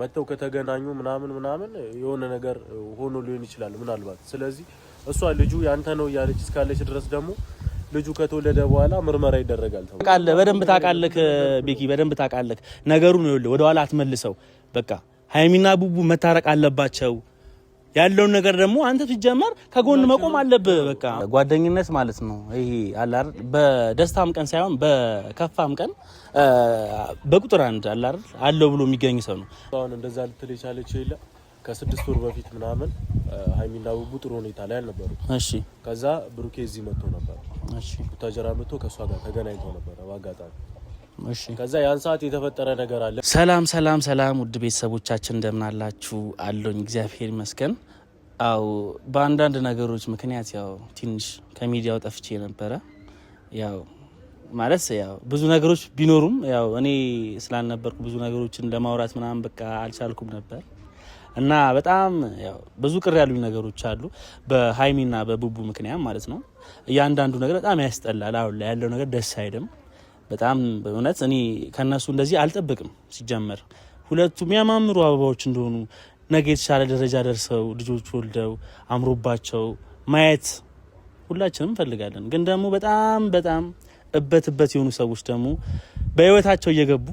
መተው ከተገናኙ ምናምን የሆነ ነገር ሆኖ ሊሆን ይችላል ምናልባት ስለዚህ እሷ ልጁ ያንተ ነው ያለች እስካለች ድረስ ደግሞ ልጁ ከተወለደ በኋላ ምርመራ ይደረጋል ታውቃለህ በደንብ ታውቃለህ ቤኪ በደንብ ታውቃለህ ነገሩን ይኸውልህ ወደ ኋላ አትመልሰው በቃ ሃይሚና ቡቡ መታረቅ አለባቸው ያለው ነገር ደግሞ አንተ ሲጀመር ከጎን መቆም አለብህ በቃ ጓደኝነት ማለት ነው ይሄ አላር በደስታም ቀን ሳይሆን በከፋም ቀን በቁጥር አንድ አላር አለው ብሎ የሚገኝ ሰው ነው አሁን እንደዛ ልትል የቻለች ይላ ከ6 ወር በፊት ምናምን ሃይሚና ቡቡ ጥሩ ሁኔታ ላይ አልነበሩ እሺ ከዛ ብሩኬ እዚህ መጥቶ ነበር እሺ ተጀራ መጥቶ ከሷ ጋር ተገናኝቶ ነበር ባጋጣሚ እሺ ከዛ ያን ሰዓት የተፈጠረ ነገር አለ ሰላም ውድ ቤተሰቦቻችን እንደምን አላችሁ አለኝ እግዚአብሔር ይመስገን አው በአንዳንድ ነገሮች ምክንያት ያው ትንሽ ከሚዲያው ጠፍቼ ነበር ያው ማለት ያው ብዙ ነገሮች ቢኖሩም ያው እኔ ስላልነበርኩ ብዙ ነገሮችን ለማውራት ምናምን በቃ አልቻልኩም ነበር እና በጣም ያው ብዙ ቅር ያሉኝ ነገሮች አሉ በሃይሚና በቡቡ ምክንያት ማለት ነው ያንዳንዱ ነገር በጣም ያስጠላል አሁን ላይ ያለው ነገር ደስ አይደለም በጣም በእውነት እኔ ከነሱ እንደዚህ አልጠብቅም ሲጀመር ሁለቱም ያማምሩ አበባዎች እንደሆኑ ነገ የተሻለ ደረጃ ደርሰው ልጆች ወልደው አምሮባቸው ማየት ሁላችንም እንፈልጋለን ግን ደግሞ በጣም እበት የሆኑ ሰዎች ደግሞ በህይወታቸው እየገቡ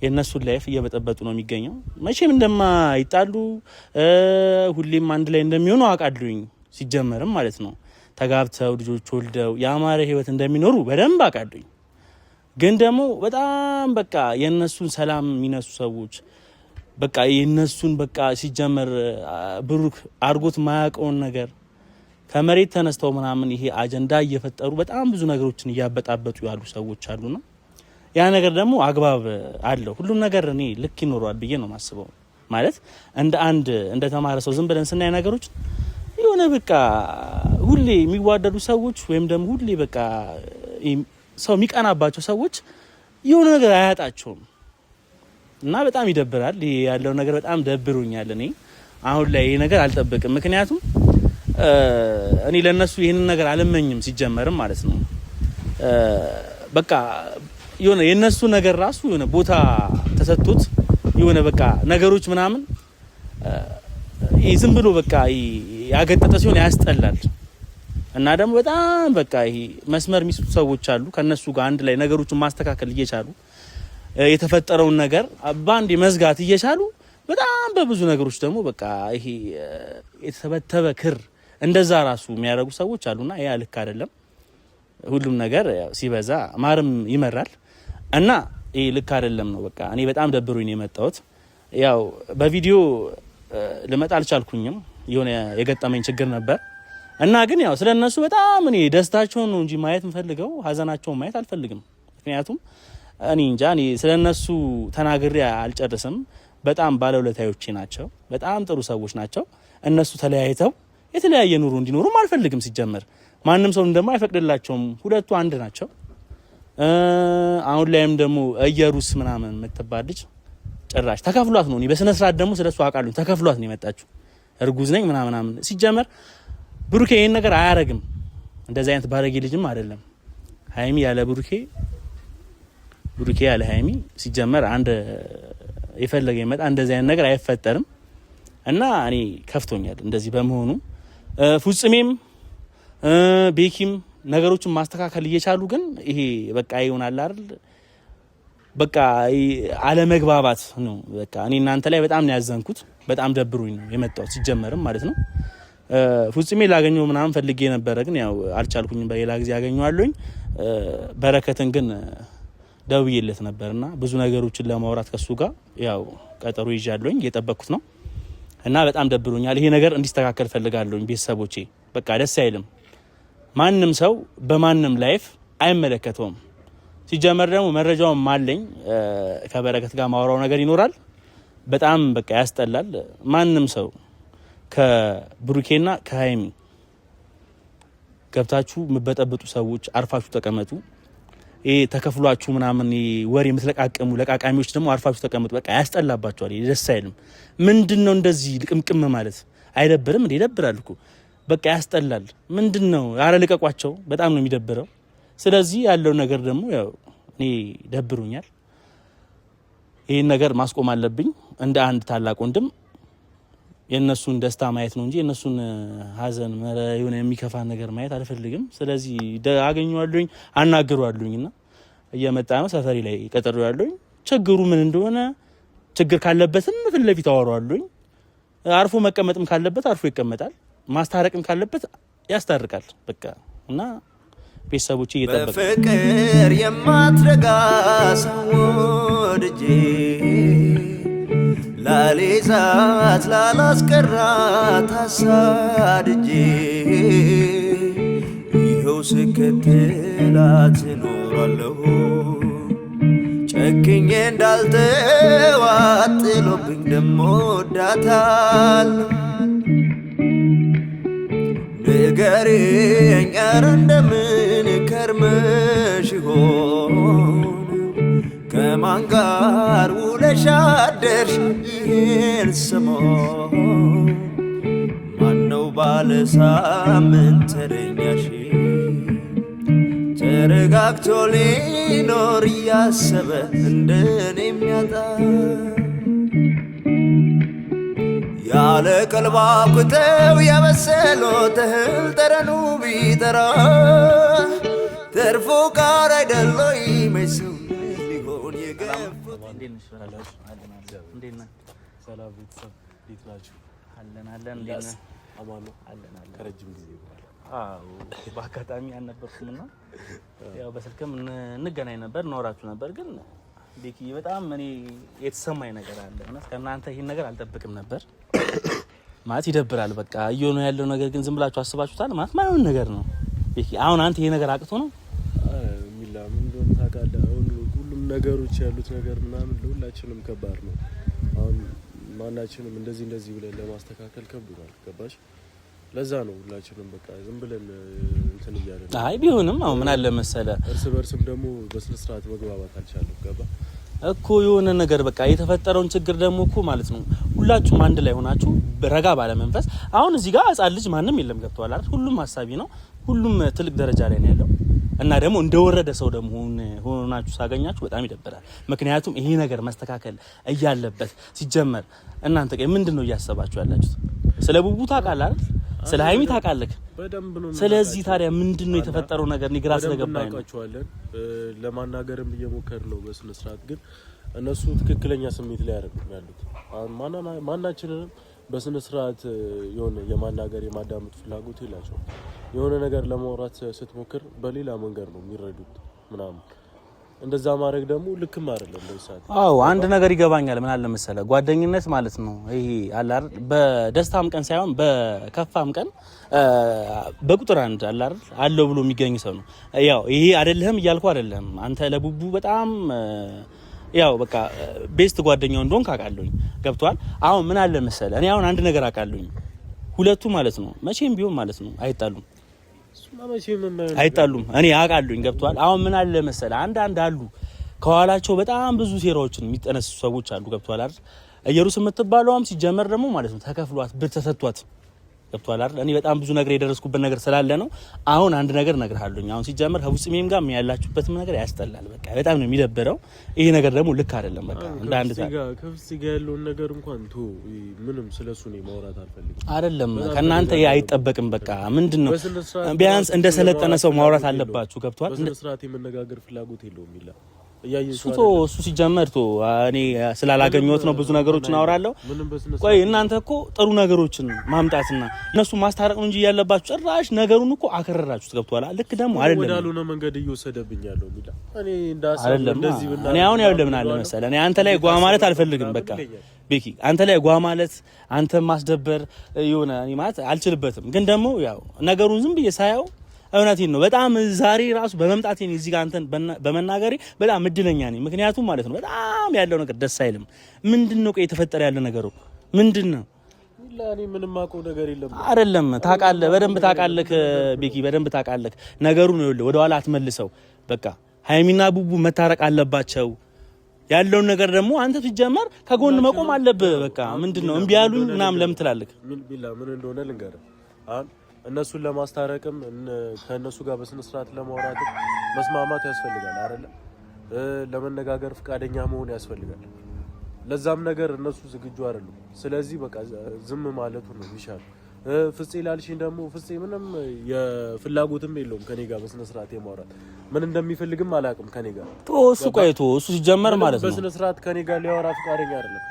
የነሱን ላይፍ እየበጠበጡ ነው የሚገኘው መቼም እንደማይጣሉ ሁሌም አንድ ላይ እንደሚሆኑ አውቃለሁኝ ሲጀመርም ማለት ነው ተጋብተው ልጆች ወልደው ያማረ ህይወት እንደሚኖሩ በደንብ አውቃለሁኝ ግን ደግሞ በጣም በቃ የነሱን ሰላም የሚነሱ ሰዎች በቃ የነሱን በቃ ሲጀመር ብሩክ አርጎት ማያውቀውን ነገር ከመሬት ተነስተው ምናምን ይሄ አጀንዳ እየፈጠሩ በጣም ብዙ ነገሮችን እያበጣበጡ ያሉ ሰዎች አሉና ያ ነገር ደግሞ አግባብ አለው ሁሉም ነገር እኔ ልክ ይኖራል ብዬ ነው ማስበው ማለት እንደ ተማረ ሰው ዝም ብለን ስናይ ነገሮች የሆነ በቃ ሁሌ የሚዋደዱ ሰዎች ወይም ደግሞ ሁሌ በቃ ሰው የሚቀናባቸው ሰዎች የሆነ ነገር አያጣቸውም እና በጣም ይደብራል ያለው ነገር በጣም ደብሮኛል እኔ አሁን ላይ ይሄ ነገር አልጠብቅም ምክንያቱም እኔ ለነሱ ይሄንን ነገር አልመኝም ሲጀመርም ማለት ነው በቃ የሆነ የነሱ ነገር ራሱ የሆነ ቦታ ተሰጥቶት የሆነ በቃ ነገሮች ምናምን ዝም ብሎ በቃ ያገጠጠ ሲሆን ያስጠላል እና ደግሞ በጣም በቃ ይሄ መስመር የሚስቱ ሰዎች አሉ ከነሱ ጋር አንድ ላይ ነገሮችን ማስተካከል እየቻሉ የተፈጠረውን ነገር ባንድ መዝጋት እየቻሉ በጣም በብዙ ነገሮች ደግሞ በቃ ይሄ የተበተበ ክር እንደዛ ራሱ የሚያደርጉ ሰዎች አሉና ያ ልክ አይደለም ሁሉም ነገር ሲበዛ ማርም ይመራል እና ይሄ ልክ አይደለም ነው በቃ እኔ በጣም ደብሮኝ ነው የመጣሁት ያው በቪዲዮ ልመጣ አልቻልኩኝም የሆነ የገጠመኝ ችግር ነበር እና ግን ያው ስለነሱ በጣም እኔ ደስታቸውን ነው እንጂ ማየት እንፈልገው ሀዘናቸውን ማየት አልፈልግም ምክንያቱም እኔ እንጃ እኔ ስለነሱ ተናግሬ አልጨርስም በጣም ባለውለታዮቼ ናቸው በጣም ጥሩ ሰዎች ናቸው እነሱ ተለያይተው የተለያየ ኑሮ እንዲኖሩም አልፈልግም ሲጀመር ማንንም ሰው እንደማይፈቅድላቸውም ሁለቱ አንድ ናቸው አሁን ላይም ደግሞ እየሩስ ምናምን መተባልጅ ጭራሽ ተከፍሏት ነው እኔ በስነ ስርዓት ደግሞ ስለሱ አውቃለሁ ተከፍሏት ነው የመጣችው እርጉዝ ነኝ ምናምን ሲጀመር ብሩኬ ይሄን ነገር አያረግም እንደዚህ አይነት ባለጌ ልጅም አይደለም ሃይሚ ያለ ብሩኬ ያለ ሃይሚ ሲጀመር አንድ የፈለገ ይመጣ እንደዚህ አይነት ነገር አይፈጠርም እና እኔ ከፍቶኛል እንደዚህ በመሆኑ ፍጹሜም ቤኪም ነገሮችን ማስተካከል እየቻሉ ግን ይሄ በቃ ይሆናል አይደል በቃ አለመግባባት ነው በቃ እኔ እናንተ ላይ በጣም ነው ያዘንኩት በጣም ደብሩኝ ነው የመጣሁት ሲጀመርም ማለት ነው ፍጹሜ ላገኘው ምናምን ፈልጌ ነበር ግን ያው አልቻልኩኝም በሌላ ጊዜ ያገኘዋለሁኝ በረከትን ግን ደውዬለት ነበርና ብዙ ነገሮችን ለማውራት ከሱ ጋር ያው ቀጠሮ ይዣለሁኝ እየጠበቅኩት ነው እና በጣም ደብሮኛል ይሄ ነገር እንዲስተካከል ፈልጋለሁኝ ቤተሰቦቼ በቃ ደስ አይልም ማንንም ሰው በማንንም ላይፍ አይመለከተውም ሲጀመር ደግሞ መረጃውን ማለኝ ከበረከት ጋር ማውራው ነገር ይኖራል በጣም በቃ ያስጠላል ማንንም ሰው ከብሩኬና ከሃይሚ ገብታችሁ መበጠበጡ ሰዎች አርፋችሁ ተቀመጡ ተከፍሏችሁ ምናምን ወሬ የምትለቃቀሙ ለቃቃሚዎች ደግሞ አርፋችሁ ተቀመጡ በቃ ያስጠላባችኋል ደስ አይልም ምንድነው እንደዚህ ልቅምቅም ማለት አይደብርም እንዴ ይደብራል እኮ በቃ ያስጠላል ምንድነው አረ ልቀቋቸው በጣም ነው የሚደብረው ስለዚህ ያለው ነገር ደግሞ ያው እኔ ደብሮኛል ይሄን ነገር ማስቆም አለብኝ እንደ አንድ ታላቅ ወንድም የነሱን ደስታ ማየት ነው እንጂ የነሱን ሀዘን የሆነ የሚከፋ ነገር ማየት አልፈልግም ስለዚህ አገኘዋለሁኝ አናግረዋለሁኝና እየመጣ ነው ሰፈሪ ላይ ቀጠሮያለሁኝ ችግሩ ምን እንደሆነ ችግር ካለበትም ፊት ለፊት አወራዋለሁኝ አርፎ መቀመጥም ካለበት አርፎ ይቀመጣል ማስታረቅም ካለበት ያስታርቃል በቃ እና ቤተሰቦቼ እየተጠበቁ በፍቅር የማትረጋ ሰውድጄ ላሊዛት ላላስቀራት አሳድጄ ይኸው ስከተላት እኖራለሁ ጨክኜ እንዳልተዋት ጥሎብኝ ደሞ ወዳታለሁ ንገሪኝ ኧረ እንደምን ከርመሽ ይሆን ከማን ጋር ውለሽ አደርሽ ይህን ሰሞን ማነው ባለ ሳምንት ተረኛሽ ተረጋግቶ ሊኖር እያሰበ እንደኔ የሚያጣ ያለ ቀልባ ኩተው ያበሰለው እህል ጠረኑ ቢጠራ ተርፎ ቃር አይደለይ መሰው ሊሆን የገፉት ሰላም ቤተሰብ እንዴት ናችሁ? አለን ከረጅም ጊዜ በኋላ በአጋጣሚ አልነበርኩምና ያው በስልክም እንገናኝ ነበር እናወራችሁ ነበር ግን ቤኪ በጣም እኔ የተሰማኝ ነገር አለ እና ከእናንተ ይሄን ነገር አልጠብቅም ነበር ማለት ይደብራል በቃ እየሆነ ያለው ነገር ግን ዝም ብላችሁ አስባችሁታል ማለት ማይሆን ነገር ነው ቤኪ አሁን አንተ ይሄ ነገር አቅቶ ነው ሚላ ምን እንደሆነ ታውቃለህ አሁን ሁሉም ነገሮች ያሉት ነገር ምናምን ለሁላችንም ከባድ ነው አሁን ማናችንም እንደዚህ ብለን ለማስተካከል ከብዷል ገባሽ ለዛ ነው ሁላችንም በቃ ዝም ብለን እንትን ይያለን አይ ቢሆንም አሁን ምን አለ መሰለ እርስ በርስም ደግሞ በስነ ስርዓት መግባባት አልቻለም ገባ እኮ የሆነ ነገር በቃ የተፈጠረውን ችግር ደግሞ እኮ ማለት ነው ሁላችሁም አንድ ላይ ሆናችሁ ረጋ ባለ መንፈስ አሁን እዚህ ጋር ህፃን ልጅ ማንም የለም ገብቷል አይደል ሁሉም ሐሳቢ ነው ሁሉም ትልቅ ደረጃ ላይ ነው ያለው እና ደግሞ እንደወረደ ሰው ደግሞ ሆናችሁ ሳገኛችሁ በጣም ይደብራል ምክንያቱም ይሄ ነገር መስተካከል እያለበት ሲጀመር እናንተ ምንድነው እያሰባችሁ ያላችሁት ስለ ቡቡ ታውቃለህ አይደል ስለ ሃይሚ ታውቃለህ በደንብ ነው ስለዚህ ታዲያ ምንድነው የተፈጠረው ነገር ንግራ ስለገባኝ ነው ለማናገርም እየሞከር ነው በስነ ስርዓት ግን እነሱ ትክክለኛ ስሜት ላይ ያሉት ማናችንንም በስነ ስርዓት የሆነ የማናገር የማዳመጥ ፍላጎት የላቸው የሆነ ነገር ለማውራት ስትሞክር በሌላ መንገድ ነው የሚረዱት ምናምን እንደዛ ማድረግ ደግሞ ልክም አይደለም ለይሳት አዎ አንድ ነገር ይገባኛል ምን አለ መሰለ ጓደኝነት ማለት ነው ይሄ አላር በደስታም ቀን ሳይሆን በከፋም ቀን በቁጥር አንድ አላር አለው ብሎ የሚገኝ ሰው ነው ያው ይሄ አይደለም እያልኩ አይደለም አንተ ለቡቡ በጣም ያው በቃ ቤስት ጓደኛው እንደሆን ካቃለሁኝ ገብቷል አሁን ምን አለ መሰለ እኔ አሁን አንድ ነገር አቃለሁኝ ሁለቱ ማለት ነው መቼም ቢሆን ማለት ነው አይጣሉም እኔ አቃለሁኝ ገብቷል አሁን ምን አለ መሰለ አንድ አሉ ከኋላቸው በጣም ብዙ ሴራዎችን የሚጠነሱ ሰዎች አሉ ገብቷል አይደል ኢየሩስ የምትባለውም ሲጀመር ደግሞ ማለት ነው ተከፍሏት ብር ተሰጥቷት ገብቷል አይደል እኔ በጣም ብዙ ነገር የደረስኩበት ነገር ስላለ ነው አሁን አንድ ነገር እነግርሃለሁኝ አሁን ሲጀመር ከቡጽሜም ጋር ያላችሁበትም ነገር ያስጠላል በቃ በጣም ነው የሚደብረው ይሄ ነገር ደግሞ ልክ አይደለም በቃ እንደ አንድ ከፍስ ጋር ያለውን ነገር እንኳን ምንም ስለሱ ነው ማውራት አልፈልግም አይደለም ከናንተ አይጠበቅም በቃ ምንድነው ቢያንስ እንደ ሰለጠነ ሰው ማውራት አለባችሁ ገብቷል እንደ ስርዓት የመነጋገር ፍላጎት የለውም ይላ እሱ ሲጀመር እኔ ስላላገኘሁት ነው ብዙ ነገሮችን አወራለሁ ቆይ እናንተ እኮ ጥሩ ነገሮችን ማምጣትና እነሱ ማስታረቅ ነው እንጂ ያለባችሁ ጭራሽ ነገሩን እኮ አከረራችሁት ገብቷል ልክ ደግሞ አይደለም ወዳሉና መንገድ እየወሰደብኝ ያለው ሚላ እኔ እንዳሰብ እንደዚህ እኔ አሁን ያው ለምን አለ መሰለ እኔ አንተ ላይ ጓ ማለት አልፈልግም በቃ ቤኪ አንተ ላይ ጓ ማለት አንተ ማስደበር የሆነ እኔ ማለት አልችልበትም ግን ደግሞ ያው ነገሩን ዝም ብዬ ሳያው እውነቴን ነው በጣም ዛሬ ራሱ በመምጣቴ ነው እዚህ ጋር አንተን በመናገሬ በጣም እድለኛ ነኝ ምክንያቱም ማለት ነው በጣም ያለው ነገር ደስ አይልም ምንድነው ቆይ የተፈጠረ ያለ ነገሩ ምንድነው ለኔ ምንም አውቀው ነገር የለም አይደለም ታውቃለህ በደንብ ታውቃለህ ቤኪ በደንብ ታውቃለህ ነገሩ ነው ወደ ኋላ አትመልሰው በቃ ሃይሚና ቡቡ መታረቅ አለባቸው ያለው ነገር ደግሞ አንተ ሲጀመር ከጎን መቆም አለብህ በቃ ምንድነው እምቢ ያሉኝ ምናምን ለምን ትላለህ ምን እንደሆነ ልንገርህ አሁን እነሱን ለማስታረቅም ከነሱ ጋር በስነ ስርዓት ለማውራት መስማማት ያስፈልጋል አይደል ለመነጋገር ፍቃደኛ መሆን ያስፈልጋል ለዛም ነገር እነሱ ዝግጁ አይደሉም። ስለዚህ በቃ ዝም ማለቱ ነው የሚሻለው። ፍፄ ላልሽኝ ደግሞ ፍፄ ምንም የፍላጎትም የለውም ከኔ ጋር በስነ ስርዓት የማውራት ምን እንደሚፈልግም አላውቅም ከኔ ጋር እሱ ቆይቶ እሱ ሲጀመር ማለት ነው በስነ ስርዓት ከኔ ጋር ሊያወራ ፍቃደኛ አይደለም።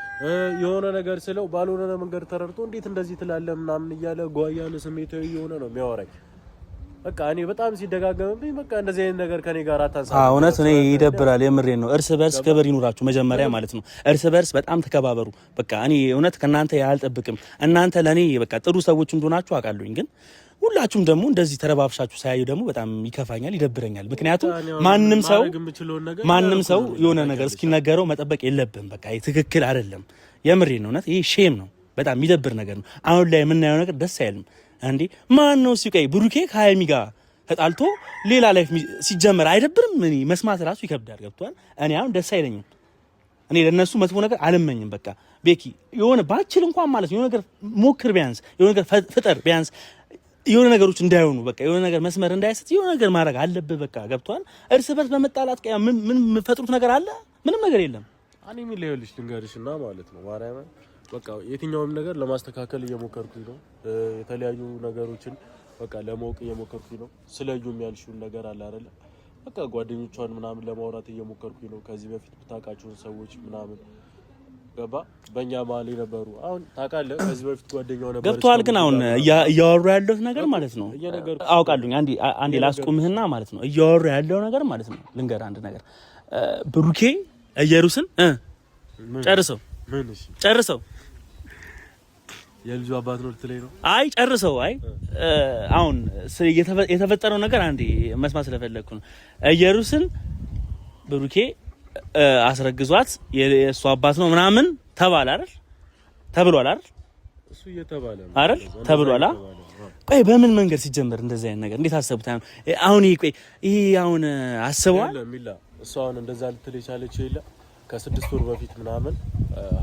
የሆነ ነገር ስለው ባልሆነ መንገድ ተረድቶ እንዴት እንደዚህ ትላለህ ምናምን እያለ ጓያለ ስሜታዊ የሆነ ነው የሚያወራኝ። በቃ እኔ በጣም ሲደጋገምብኝ በቃ እንደዚህ አይነት ነገር ከኔ ጋር አታንሳ። እውነት እኔ ይደብራል። የምሬን ነው። እርስ በርስ ክብር ይኑራችሁ መጀመሪያ ማለት ነው። እርስ በርስ በጣም ተከባበሩ። በቃ እኔ እውነት ከናንተ ያልጠብቅም። እናንተ ለኔ በቃ ጥሩ ሰዎች እንደሆናችሁ አውቃለሁኝ። ግን ሁላችሁም ደግሞ እንደዚህ ተረባብሻችሁ ሳያዩ ደግሞ በጣም ይከፋኛል፣ ይደብረኛል። ምክንያቱም ማንም ሰው የሆነ ነገር እስኪነገረው መጠበቅ የለብንም። በቃ ትክክል አይደለም። የምሬን ነው። እውነት ይሄ ሼም ነው። በጣም የሚደብር ነገር ነው። አሁን ላይ የምናየው ነገር ደስ አይልም። እንዴ ማን ነው ሲቀይ ብሩኬ ከሀይሚ ጋር ተጣልቶ ሌላ ላይፍ ሲጀመር አይደብርም? እኔ መስማት ራሱ ይከብዳል። ገብቷል? እኔ አሁን ደስ አይለኝም። እኔ ለነሱ መጥፎ ነገር አልመኝም። በቃ ቤኪ የሆነ ባችል እንኳን ማለት የሆነ ነገር ሞክር፣ ቢያንስ የሆነ ነገር ፍጠር፣ ቢያንስ የሆነ ነገሮች እንዳይሆኑ በቃ የሆነ ነገር መስመር እንዳይስት የሆነ ነገር ማድረግ አለብህ። በቃ ገብቷል? እርስ በርስ በመጣላት ምን የምትፈጥሩት ነገር አለ? ምንም ነገር የለም። እኔ ምን ልልሽ ልንገርሽና ማለት ነው ማርያም በቃ የትኛውም ነገር ለማስተካከል እየሞከርኩኝ ነው። የተለያዩ ነገሮችን በቃ ለማወቅ እየሞከርኩኝ ነው። ስለዩም ያልሽውን ነገር አለ አይደል? በቃ ጓደኞቿን ምናምን ለማውራት እየሞከርኩኝ ነው። ከዚህ በፊት ብታውቃቸውን ሰዎች ምናምን ገባ በእኛ መሀል የነበሩ አሁን ታውቃለህ፣ ከዚህ በፊት ጓደኛው ነበር ገብቷል። ግን አሁን እያወሩ ያለው ነገር ማለት ነው አውቃለሁኝ። አንዴ ላስቁምህና ማለት ነው እያወሩ ያለው ነገር ማለት ነው ልንገር አንድ ነገር ብሩኬ እየሩስን ጨርሰው የልጁ አባት ነው ልትለኝ ነው? አይ ጨርሰው። አይ አሁን የተፈጠረው ነገር አንዴ መስማት ስለፈለግኩ ነው። ኢየሩስን ብሩኬ አስረግዟት የእሱ አባት ነው ምናምን ተባለ አይደል? ተብሏል አይደል? እሱ እየተባለ ነው አይደል? ተብሏል። ቆይ በምን መንገድ ሲጀመር እንደዚህ አይነት ነገር እንዴት አሰቡት? አሁን ይሄ አሁን አስበዋል ሚላ እሱ አሁን እንደዛ ልትል የቻለችው የለ ከ6 ወር በፊት ምናምን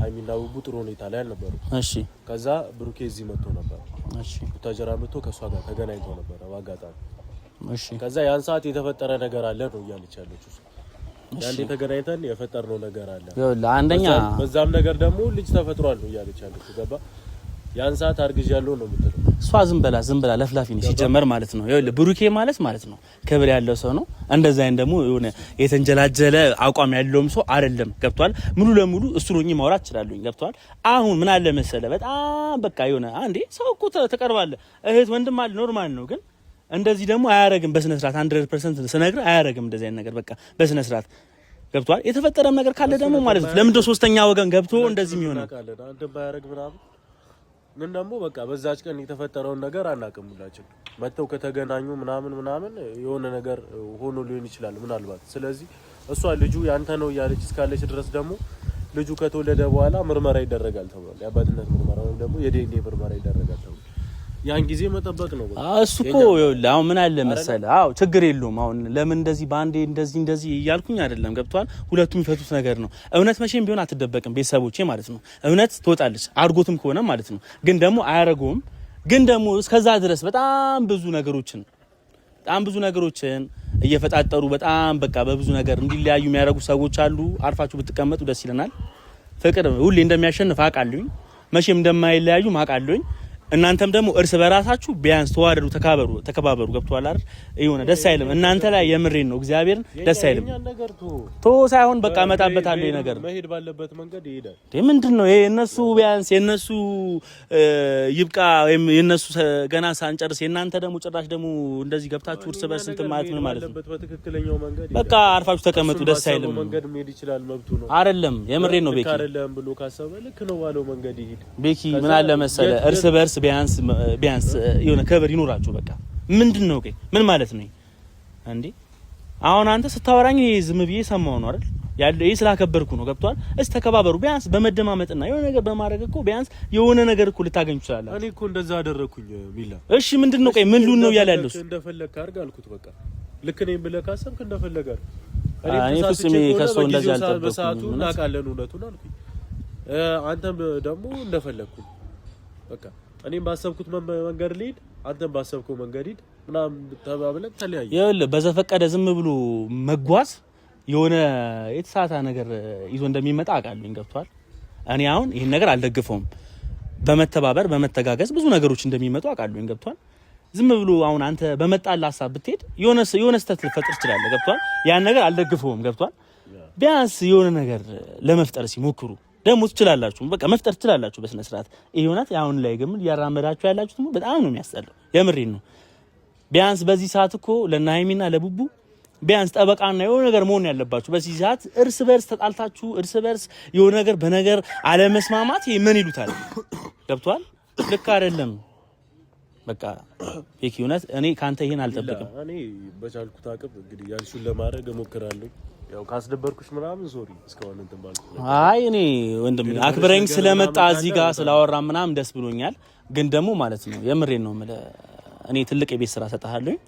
ሃይሚና ቡቡ ጥሩ ሁኔታ ላይ አልነበሩ። እሺ ከዛ ብሩኬ እዚህ መጥቶ ነበር። እሺ ቡታጀራ መጥቶ ከሷ ጋር ተገናኝቶ ነበር በአጋጣሚ። እሺ ከዛ ያን ሰዓት የተፈጠረ ነገር አለ ነው እያለች ያለችው። ያን ተገናኝተን የፈጠርነው ነገር አለ አንደኛ በዛም ነገር ደግሞ ልጅ ተፈጥሯል ነው እያለች ያለችው። ገባ ያን ሰዓት አርግዣለሁ ነው የምትለው እሷ። ዝም ብላ ለፍላፊ ነች ሲጀመር ማለት ነው። ይኸውልህ ብሩኬ ማለት ነው ክብር ያለው ሰው ነው። እንደዛ አይነት ደግሞ የሆነ የተንጀላጀለ አቋም ያለውም ሰው አይደለም። ገብቷል? ሙሉ ለሙሉ እሱ ነው ማውራት ይችላልኝ። ገብቷል? አሁን ምን አለ መሰለህ በጣም በቃ የሆነ አንዴ ሰው እኮ ተቀርባለህ፣ እህት ወንድም አለ ኖርማል ነው። ግን እንደዚህ ደግሞ አያረግም በስነ ስርዓት 100% ስነግር አያረግም እንደዚህ አይነት ነገር በቃ በስነ ስርዓት። ገብቷል? የተፈጠረም ነገር ካለ ደግሞ ማለት ነው ለምንድነው ሶስተኛ ወገን ገብቶ እንደዚህ የሚሆነው? አንተ ባያረግ ምናምን ግን ደግሞ በቃ በዛች ቀን የተፈጠረውን ነገር አናውቅም። ሁላችን መተው ከተገናኙ ምናምን የሆነ ነገር ሆኖ ሊሆን ይችላል ምናልባት። ስለዚህ እሷ ልጁ ያንተ ነው እያለች እስካለች ድረስ ደግሞ ልጁ ከተወለደ በኋላ ምርመራ ይደረጋል ተብሏል። የአባትነት ምርመራ ወይም ደግሞ የዲኤንኤ ምርመራ ይደረጋል ተብሏል። ያን ጊዜ መጠበቅ ነው። እሱ እኮ ይኸውልህ አሁን ምን አለ መሰለህ፣ አዎ ችግር የለውም። አሁን ለምን እንደዚህ ባንዴ እንደዚህ እያልኩኝ አይደለም። ገብቷል? ሁለቱም የሚፈቱት ነገር ነው። እውነት መቼም ቢሆን አትደበቅም፣ ቤተሰቦቼ ማለት ነው። እውነት ትወጣለች፣ አድርጎትም ከሆነ ማለት ነው። ግን ደግሞ አያረገውም። ግን ደግሞ እስከዛ ድረስ በጣም ብዙ ነገሮችን እየፈጣጠሩ በጣም በቃ በብዙ ነገር እንዲለያዩ የሚያደርጉ ሰዎች አሉ። አርፋችሁ ብትቀመጡ ደስ ይለናል። ፍቅር ሁሌ እንደሚያሸንፍ አውቃለሁኝ፣ መቼም እንደማይለያዩ አውቃለሁኝ። እናንተም ደግሞ እርስ በራሳችሁ ቢያንስ ተዋደዱ፣ ተከባበሩ። ገብቷል አይደል? ይሁን ደስ አይልም። እናንተ ላይ የምሬን ነው እግዚአብሔርን ደስ አይልም። ቶ ሳይሆን በቃ መጣበታለሁ ነገር መሄድ ባለበት መንገድ ይሄዳል። ምንድነው ይሄ? እነሱ ቢያንስ የነሱ ይብቃ ወይም የነሱ ገና ሳንጨርስ የእናንተ ደግሞ ጭራሽ ደግሞ እንደዚህ ገብታችሁ እርስ በርስ እንትን ማለት ነው ማለት ነው። በትክክለኛው መንገድ በቃ አርፋችሁ ተቀመጡ። ደስ አይልም። መንገድ መሄድ ይችላል፣ መብቱ ነው አይደለም? የምሬን ነው ቤኪ። አይደለም ብሎ ካሰበ ልክ ነው ባለው መንገድ ይሄድ። ቤኪ ምን አለ መሰለ እርስ በርስ ቢያንስ የሆነ ክብር ይኖራችሁ። በቃ ምንድነው ምን ማለት ነው እንዴ? አሁን አንተ ስታወራኝ ዝም ብዬ ሰማው ነው አይደል? ያለ ይሄ ስላከበርኩ ነው። ገብቷል? እስቲ ተከባበሩ ቢያንስ በመደማመጥና የሆነ ነገር በማድረግ እኮ ቢያንስ የሆነ ነገር እኮ ልታገኙ ይችላል። እኔ እኮ እንደዛ አደረኩኝ ሚላ። እሺ ምንድነው ምን ሉን ነው ያለ ያለው? እንደፈለክ አድርግ አልኩት። በቃ ልክ ነኝ ብለህ ካሰብክ እንደፈለክ አድርግ። እኔ ፍጹም ከሰው እንደዚህ አልጠበቅኩም። በሰዓቱ እናውቃለን እውነቱን አልኩኝ። አንተም ደግሞ እንደፈለኩ በቃ እኔም ባሰብኩት መንገድ ልሂድ፣ አንተም ባሰብከው መንገድ ሂድ ምናምን ተባብለን ተለያየ። ይኸውልህ በዘፈቀደ ዝም ብሎ መጓዝ የሆነ የተሳታ ነገር ይዞ እንደሚመጣ አውቃለሁ። ገብቷል? እኔ አሁን ይሄን ነገር አልደግፈውም። በመተባበር በመተጋገዝ ብዙ ነገሮች እንደሚመጡ አውቃለሁ። ገብቷል። ዝም ብሎ አሁን አንተ በመጣላ ሐሳብ ብትሄድ የሆነ ስህተት ልፈጥር ይችላል። ገብቷል። ያን ነገር አልደግፈውም። ገብቷል። ቢያንስ የሆነ ነገር ለመፍጠር ሲሞክሩ ደግሞ ትችላላችሁ። በቃ መፍጠር ትችላላችሁ በስነ ስርዓት። ይሄውናት አሁን ላይ ግን ያራመዳችሁ ያላችሁት ነው በጣም ነው የሚያስጠላው። የምሬን ነው። ቢያንስ በዚህ ሰዓት እኮ ለናይሚና ለቡቡ ቢያንስ ጠበቃና የሆነ ነገር መሆን ያለባችሁ። በዚህ ሰዓት እርስ በርስ ተጣልታችሁ እርስ በርስ የሆነ ነገር በነገር አለመስማማት ምን ይሉታል? ገብቷል። ልክ አይደለም። በቃ የኪውነት እኔ ካንተ ይሄን አልጠብቅም። እኔ በቻልኩት አቅም እንግዲህ ያልሽውን ለማድረግ እሞክራለሁ። ያው ካስደበርኩሽ ምናምን ሶሪ እስካሁን እንትን ባልኩ። አይ እኔ ወንድም አክብረኝ ስለመጣ እዚህ ጋር ስላወራ ምናምን ደስ ብሎኛል። ግን ደግሞ ማለት ነው የምሬን ነው የምልህ እኔ ትልቅ የቤት ስራ ሰጣሃለሁኝ።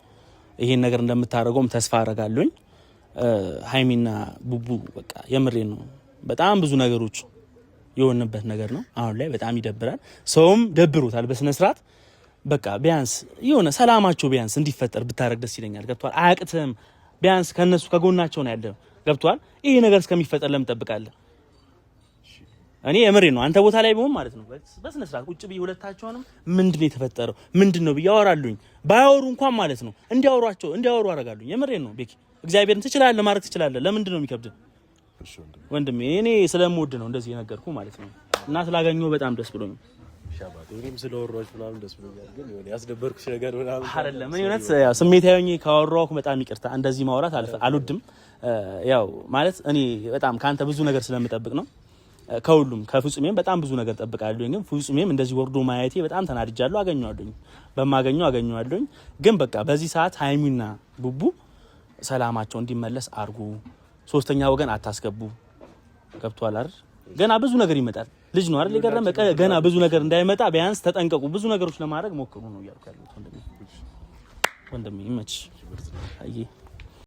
ይሄን ነገር እንደምታደርገውም ተስፋ አደርጋለሁኝ። ሃይሚና ቡቡ በቃ የምሬን ነው በጣም ብዙ ነገሮች የሆነበት ነገር ነው። አሁን ላይ በጣም ይደብራል። ሰውም ደብሮታል በስነ ስርዓት። በቃ ቢያንስ የሆነ ሰላማቸው ቢያንስ እንዲፈጠር ብታረግ ደስ ይለኛል። ገብቷል። አያቅትም። ቢያንስ ከነሱ ከጎናቸው ነው ያለው። ገብቷል። ይሄ ነገር እስከሚፈጠር ለምን ትጠብቃለህ? እኔ የምሬን ነው አንተ ቦታ ላይ ቢሆን ማለት ነው በስነ ስርዓት ቁጭ ብዬ ሁለታቸውንም ምንድነው የተፈጠረው ምንድነው ብዬ አወራሉኝ። ባያወሩ እንኳን ማለት ነው እንዲያወሩ አደርጋለሁ። የምሬን ነው ቤኪ እግዚአብሔርን ትችላለህ ማድረግ ትችላለህ። ለምንድን ነው የሚከብድ? ወንድሜ እኔ ስለምወድ ነው እንደዚህ የነገርኩ ማለት ነው። እና ስላገኘው በጣም ደስ ብሎኛል። ሻባቴ እኔም ስለወራሁሽ ምናምን ደስ ብሎኛል። ግን የሆነ ያስደበርኩሽ ነገር ምናምን አይደለም። እኔ እውነት ያው ስሜታዊ ሆኜ ካወራሁህ በጣም ይቅርታ። እንደዚህ ማውራት አልወድም። ያው ማለት እኔ በጣም ካንተ ብዙ ነገር ስለምጠብቅ ነው። ከሁሉም ከፍጹሜም በጣም ብዙ ነገር ጠብቃለሁ። ግን ፍጹሜም እንደዚህ ወርዶ ማየቴ በጣም ተናድጃለሁ። አገኘዋለሁ። ግን በቃ በዚህ ሰዓት ሃይሚና ቡቡ ሰላማቸው እንዲመለስ አርጉ። ሶስተኛ ወገን አታስገቡ። ገብቷል አይደል? ገና ብዙ ነገር ይመጣል። ልጅ ነው አይደል? የገረመ ገና ብዙ ነገር እንዳይመጣ ቢያንስ ተጠንቀቁ። ብዙ ነገሮች ለማድረግ ሞክሩ ነው ያልኩት። ወንድሜ ይመች። አይ